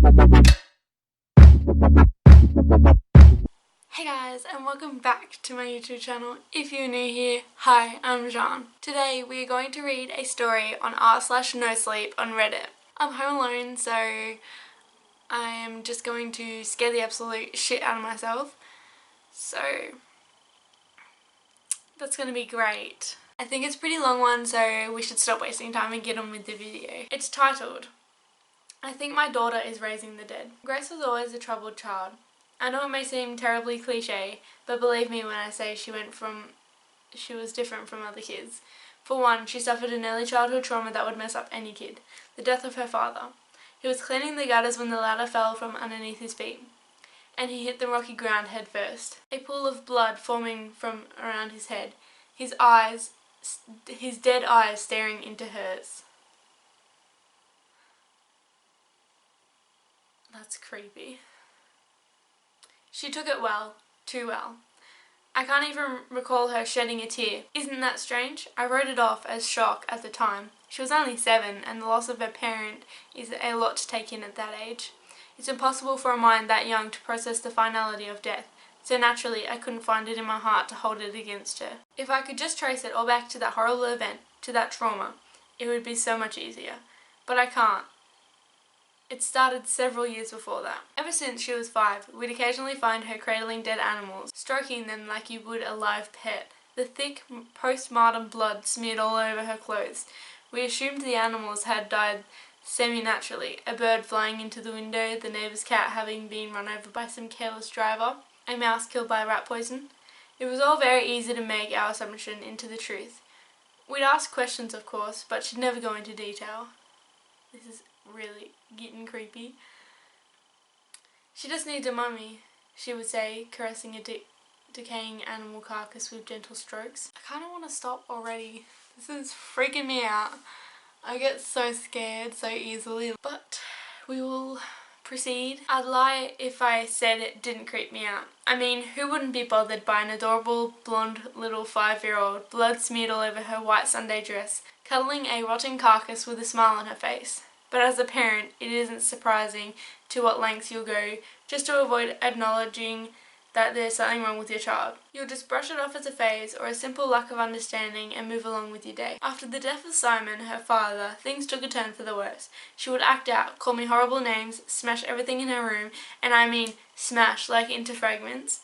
Hey guys, and welcome back to my YouTube channel. If you're new here, hi, I'm Jean. Today we are going to read a story on r/nosleep on Reddit. I'm home alone, so I am just going to scare the absolute shit out of myself. So that's going to be great. I think it's a pretty long one, so we should stop wasting time and get on with the video. It's titled, I Think My Daughter is Raising the Dead. Grace was always a troubled child. I know it may seem terribly cliche, but believe me when I say she was different from other kids. For one, she suffered an early childhood trauma that would mess up any kid, the death of her father. He was cleaning the gutters when the ladder fell from underneath his feet, and he hit the rocky ground head first. A pool of blood forming from around his head, his dead eyes staring into hers. That's creepy. She took it well, too well. I can't even recall her shedding a tear. Isn't that strange? I wrote it off as shock at the time. She was only 7, and the loss of her parent is a lot to take in at that age. It's impossible for a mind that young to process the finality of death, so naturally I couldn't find it in my heart to hold it against her. If I could just trace it all back to that horrible event, to that trauma, it would be so much easier. But I can't. It started several years before that. Ever since she was 5, we'd occasionally find her cradling dead animals, stroking them like you would a live pet. The thick post-mortem blood smeared all over her clothes. We assumed the animals had died semi-naturally, a bird flying into the window, the neighbour's cat having been run over by some careless driver, a mouse killed by rat poison. It was all very easy to make our assumption into the truth. We'd ask questions, of course, but she'd never go into detail. This is really getting creepy. She just needs a mummy, she would say, caressing a decaying animal carcass with gentle strokes. I kind of want to stop already. This is freaking me out. I get so scared so easily, but we will proceed. I'd lie if I said it didn't creep me out. I mean, who wouldn't be bothered by an adorable blonde little 5-year-old, blood smeared all over her white Sunday dress, cuddling a rotting carcass with a smile on her face? But as a parent, it isn't surprising to what lengths you'll go just to avoid acknowledging that there's something wrong with your child. You'll just brush it off as a phase or a simple lack of understanding and move along with your day. After the death of Simon, her father, things took a turn for the worse. She would act out, call me horrible names, smash everything in her room, and I mean smash like into fragments,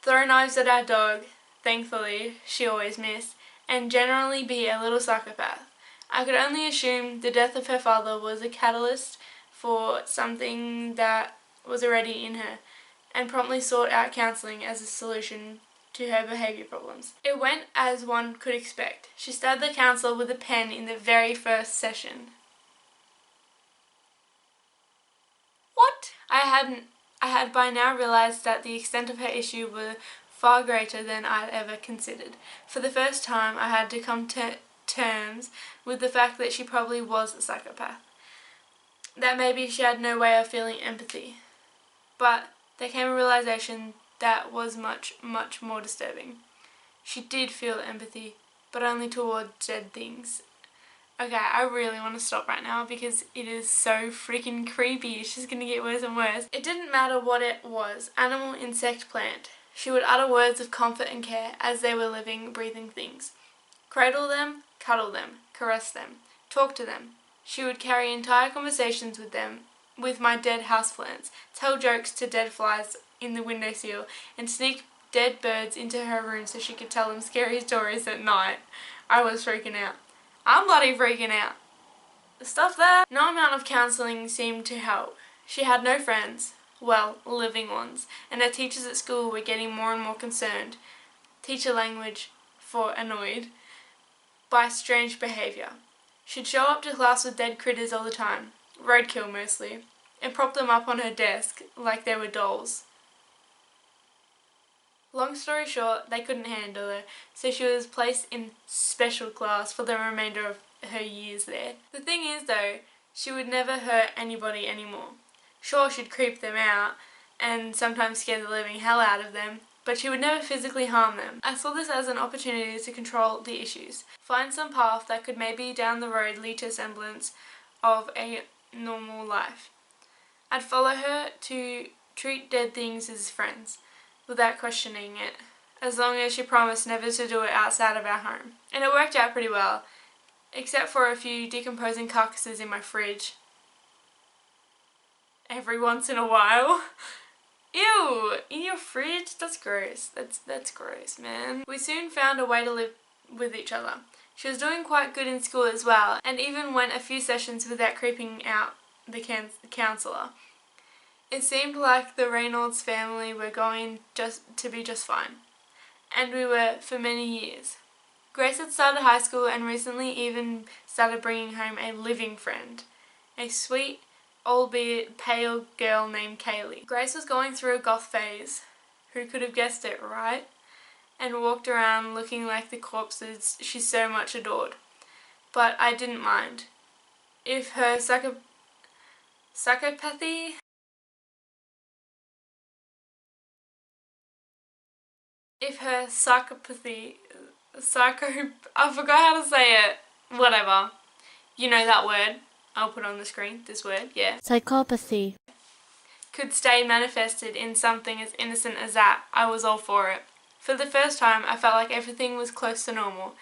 throw knives at our dog, thankfully she always missed, and generally be a little psychopath. I could only assume the death of her father was a catalyst for something that was already in her, and promptly sought out counselling as a solution to her behaviour problems. It went as one could expect. She stabbed the counsellor with a pen in the very first session. What? I had by now realised that the extent of her issue were far greater than I'd ever considered. For the first time I had to come to terms with the fact that she probably was a psychopath. That maybe she had no way of feeling empathy. But there came a realization that was much, much more disturbing. She did feel empathy, but only toward dead things. Okay, I really want to stop right now because it is so freaking creepy. It's just gonna get worse and worse. It didn't matter what it was, animal, insect, plant. She would utter words of comfort and care as they were living, breathing things. Cradle them, cuddle them, caress them, talk to them. She would carry entire conversations with them, with my dead houseplants, tell jokes to dead flies in the windowsill, and sneak dead birds into her room so she could tell them scary stories at night. I was freaking out. I'm bloody freaking out. The stuff there. No amount of counselling seemed to help. She had no friends, well, living ones, and her teachers at school were getting more and more concerned. Teacher language for annoyed by strange behaviour. She'd show up to class with dead critters all the time, roadkill mostly, and prop them up on her desk like they were dolls. Long story short, they couldn't handle her, so she was placed in special class for the remainder of her years there. The thing is though, she would never hurt anybody anymore. Sure, she'd creep them out and sometimes scare the living hell out of them, but she would never physically harm them. I saw this as an opportunity to control the issues, find some path that could maybe down the road lead to a semblance of a normal life. I'd follow her to treat dead things as friends, without questioning it, as long as she promised never to do it outside of our home. And it worked out pretty well, except for a few decomposing carcasses in my fridge. Every once in a while. Ew! In your fridge? That's gross. That's gross, man. We soon found a way to live with each other. She was doing quite good in school as well, and even went a few sessions without creeping out the counsellor. It seemed like the Reynolds family were going to be just fine. And we were for many years. Grace had started high school and recently even started bringing home a living friend. A sweet, albeit pale girl named Kaylee. Grace was going through a goth phase. Who could have guessed it, right? And walked around looking like the corpses she so much adored. But I didn't mind. If her psychopathy I forgot how to say it. Whatever. You know that word. I'll put on the screen, this word, yeah. Psychopathy. Could stay manifested in something as innocent as that, I was all for it. For the first time, I felt like everything was close to normal.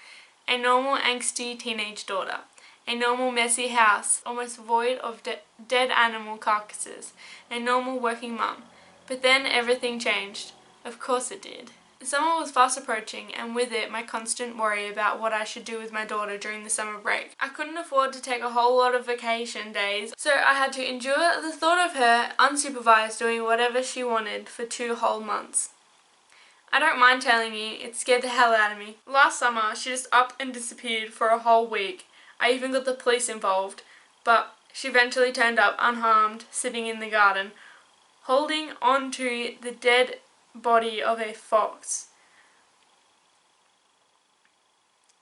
A normal, angsty teenage daughter. A normal, messy house, almost void of dead animal carcasses. A normal working mum. But then everything changed. Of course it did. Summer was fast approaching, and with it my constant worry about what I should do with my daughter during the summer break. I couldn't afford to take a whole lot of vacation days, so I had to endure the thought of her unsupervised doing whatever she wanted for 2 whole months. I don't mind telling you, it scared the hell out of me. Last summer, she just up and disappeared for a whole week. I even got the police involved, but she eventually turned up unharmed, sitting in the garden, holding on to the dead body of a fox.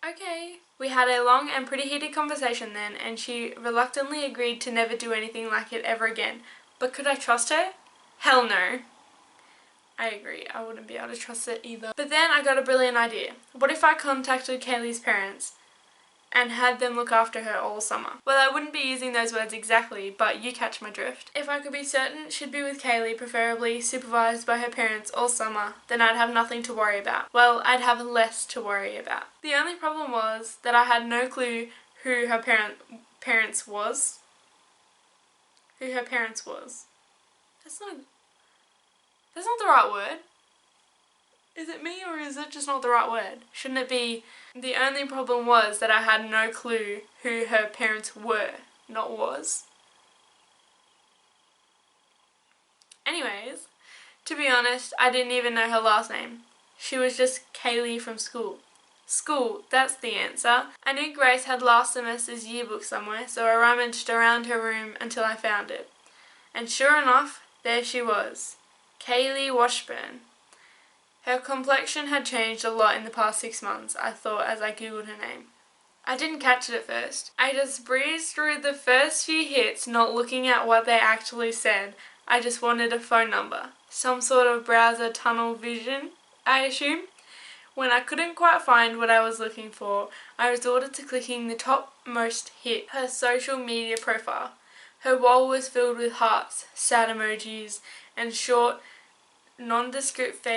Okay. We had a long and pretty heated conversation then, and she reluctantly agreed to never do anything like it ever again. But could I trust her? Hell no. I agree, I wouldn't be able to trust it either. But then I got a brilliant idea. What if I contacted Kaylee's parents and had them look after her all summer? Well, I wouldn't be using those words exactly, but you catch my drift. If I could be certain she'd be with Kaylee, preferably supervised by her parents all summer, then I'd have nothing to worry about. Well, I'd have less to worry about. The only problem was that I had no clue who her parents was. Who her parents was. That's not the right word. Is it me or is it just not the right word? Shouldn't it be, the only problem was that I had no clue who her parents were, not was. Anyways, to be honest, I didn't even know her last name. She was just Kaylee from school. School, that's the answer. I knew Grace had last semester's yearbook somewhere, so I rummaged around her room until I found it. And sure enough, there she was. Kaylee Washburn. Her complexion had changed a lot in the past 6 months, I thought as I googled her name. I didn't catch it at first. I just breezed through the first few hits, not looking at what they actually said. I just wanted a phone number. Some sort of browser tunnel vision, I assume. When I couldn't quite find what I was looking for, I resorted to clicking the topmost hit, her social media profile. Her wall was filled with hearts, sad emojis, and short, nondescript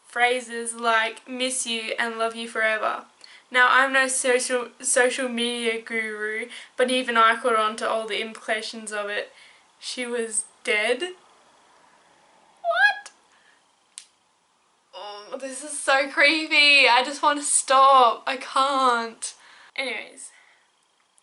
phrases like miss you and love you forever. Now, I'm no social media guru, but even I caught on to all the implications of it. She was dead? What? Oh, this is so creepy. I just want to stop. I can't. Anyways.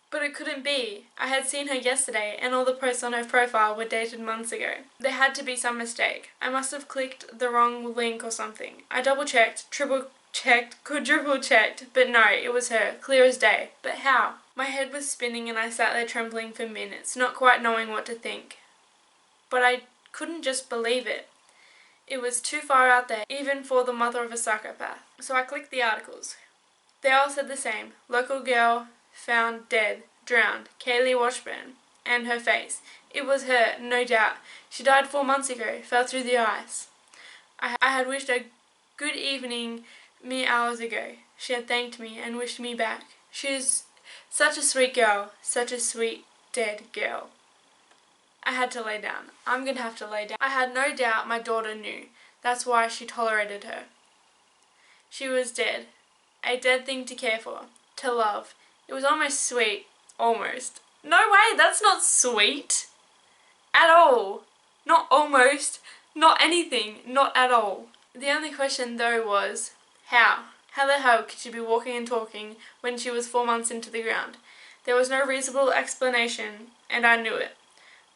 But it couldn't be. I had seen her yesterday and all the posts on her profile were dated months ago. There had to be some mistake. I must have clicked the wrong link or something. I double checked, triple checked, quadruple checked, but no, it was her, clear as day. But how? My head was spinning and I sat there trembling for minutes, not quite knowing what to think. But I couldn't just believe it. It was too far out there, even for the mother of a psychopath. So I clicked the articles. They all said the same. Local girl found dead, drowned, Kaylee Washburn, and her face. It was her, no doubt. She died 4 months ago, fell through the ice. I had wished her good evening mere hours ago. She had thanked me and wished me back. She is such a sweet girl, such a sweet dead girl. I had to lay down. I'm gonna have to lay down. I had no doubt my daughter knew. That's why she tolerated her. She was dead. A dead thing to care for. To love. It was almost sweet. Almost. No way, that's not sweet. At all. Not almost. Not anything. Not at all. The only question though was, how? How the hell could she be walking and talking when she was 4 months into the ground? There was no reasonable explanation, and I knew it.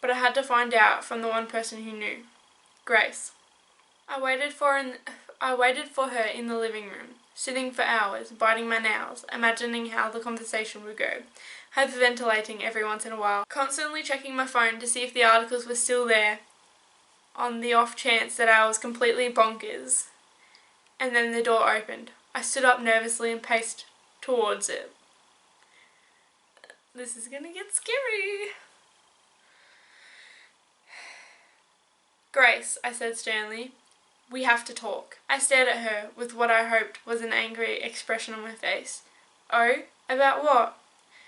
But I had to find out from the one person who knew. Grace. I waited for her in the living room, sitting for hours, biting my nails, imagining how the conversation would go, hyperventilating every once in a while, constantly checking my phone to see if the articles were still there, on the off chance that I was completely bonkers. And then the door opened. I stood up nervously and paced towards it. This is gonna get scary. Grace, I said sternly, we have to talk. I stared at her with what I hoped was an angry expression on my face. Oh, about what?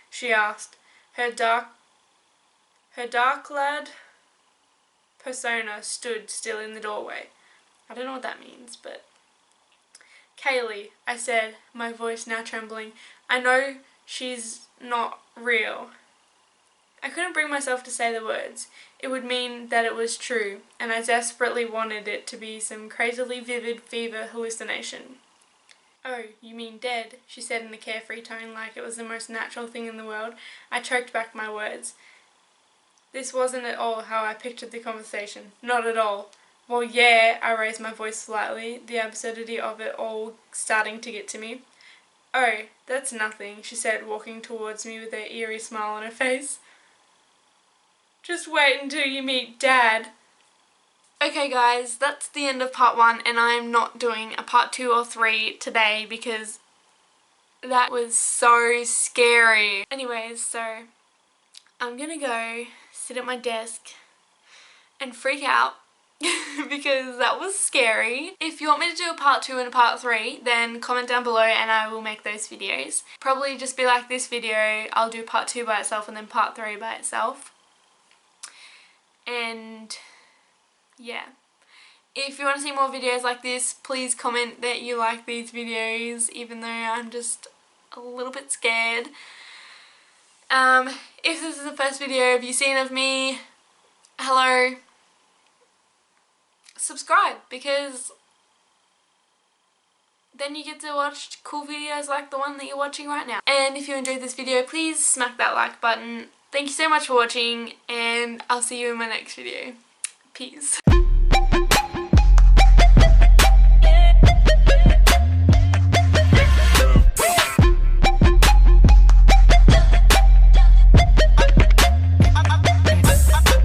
She asked, her dark-clad persona stood still in the doorway. I don't know what that means, but... Kaylee, I said, my voice now trembling, I know she's not real. I couldn't bring myself to say the words. It would mean that it was true, and I desperately wanted it to be some crazily vivid fever hallucination. Oh, you mean dead, she said in a carefree tone like it was the most natural thing in the world. I choked back my words. This wasn't at all how I pictured the conversation. Not at all. Well, yeah, I raised my voice slightly, the absurdity of it all starting to get to me. Oh, that's nothing, she said, walking towards me with an eerie smile on her face. Just wait until you meet Dad. Okay guys, that's the end of part 1, and I'm not doing a part 2 or 3 today because that was so scary. Anyways, so I'm gonna go sit at my desk and freak out because that was scary. If you want me to do a part 2 and a part 3, then comment down below and I will make those videos. Probably just be like this video, I'll do part 2 by itself and then part 3 by itself. And yeah. If you want to see more videos like this, please comment that you like these videos, even though I'm just a little bit scared. If this is the first video you've seen of me, hello. Subscribe, because then you get to watch cool videos like the one that you're watching right now. And if you enjoyed this video, please smack that like button. Thank you so much for watching, and I'll see you in my next video. Peace.